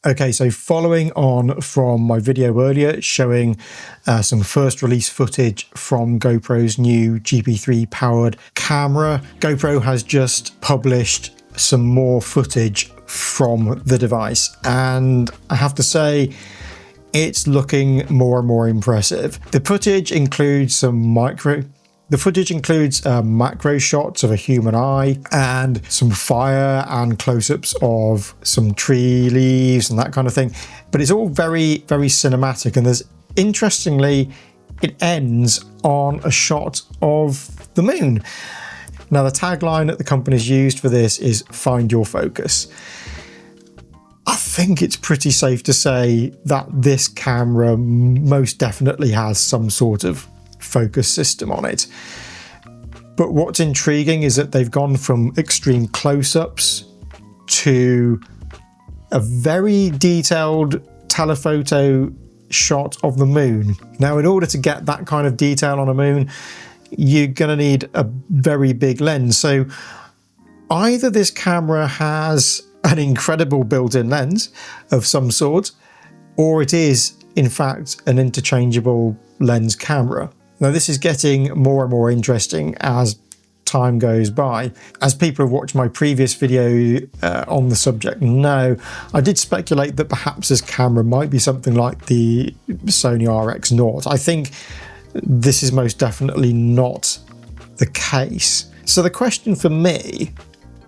Okay, so following on from my video earlier showing some first release footage from GoPro's new GP3 powered camera, GoPro has just published some more footage from the device, and I have to say it's looking more and more impressive. The footage includes macro shots of a human eye and some fire and close-ups of some tree leaves and that kind of thing. But it's all very, very cinematic. And interestingly, it ends on a shot of the moon. Now, the tagline that the company's used for this is "Find your focus." I think it's pretty safe to say that this camera most definitely has some sort of focus system on it. But what's intriguing is that they've gone from extreme close-ups to a very detailed telephoto shot of the moon. Now, in order to get that kind of detail on a moon, you're going to need a very big lens. So either this camera has an incredible built-in lens of some sort, or it is, in fact, an interchangeable lens camera. Now, this is getting more and more interesting as time goes by. As people who have watched my previous video on the subject know, I did speculate that perhaps this camera might be something like the Sony RX0. I think this is most definitely not the case. So the question for me,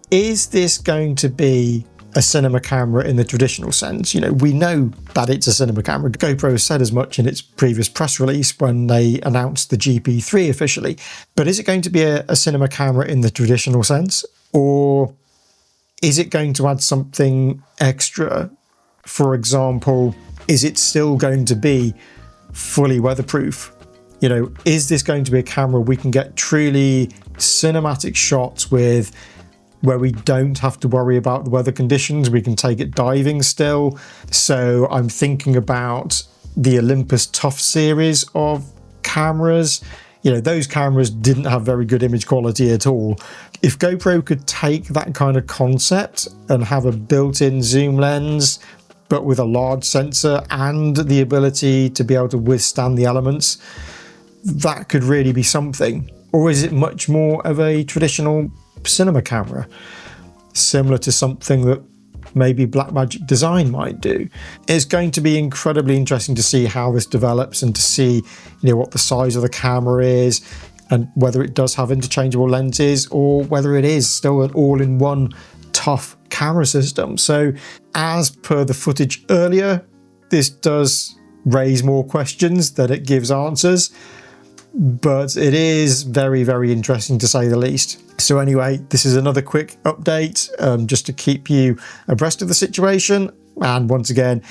is this going to be a cinema camera in the traditional sense? You know, we know that it's a cinema camera. GoPro has said as much in its previous press release when they announced the GP3 officially. But is it going to be a cinema camera in the traditional sense? Or is it going to add something extra? For example, is it still going to be fully weatherproof? You know, is this going to be a camera we can get truly cinematic shots with, where we don't have to worry about the weather conditions? We can take it diving still. So I'm thinking about the Olympus Tough series of cameras. You know, those cameras didn't have very good image quality at all. If GoPro could take that kind of concept and have a built-in zoom lens, but with a large sensor and the ability to be able to withstand the elements, that could really be something. Or is it much more of a traditional cinema camera, similar to something that maybe Blackmagic Design might do? It's going to be incredibly interesting to see how this develops and to see, you know, what the size of the camera is and whether it does have interchangeable lenses or whether it is still an all-in-one tough camera system. So as per the footage earlier, this does raise more questions than it gives answers, but it is very, very interesting to say the least. So anyway, this is another quick update just to keep you abreast of the situation. And once again,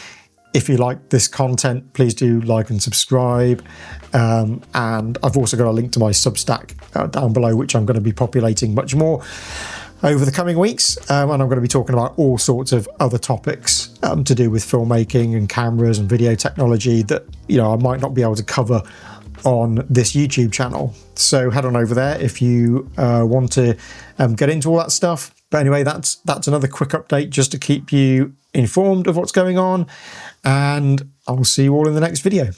if you like this content, please do like and subscribe. And I've also got a link to my Substack down below, which I'm going to be populating much more over the coming weeks. And I'm going to be talking about all sorts of other topics to do with filmmaking and cameras and video technology that, you know, I might not be able to cover on this YouTube channel. So head on over there if you want to get into all that stuff. But anyway, that's another quick update just to keep you informed of what's going on, and I'll see you all in the next video.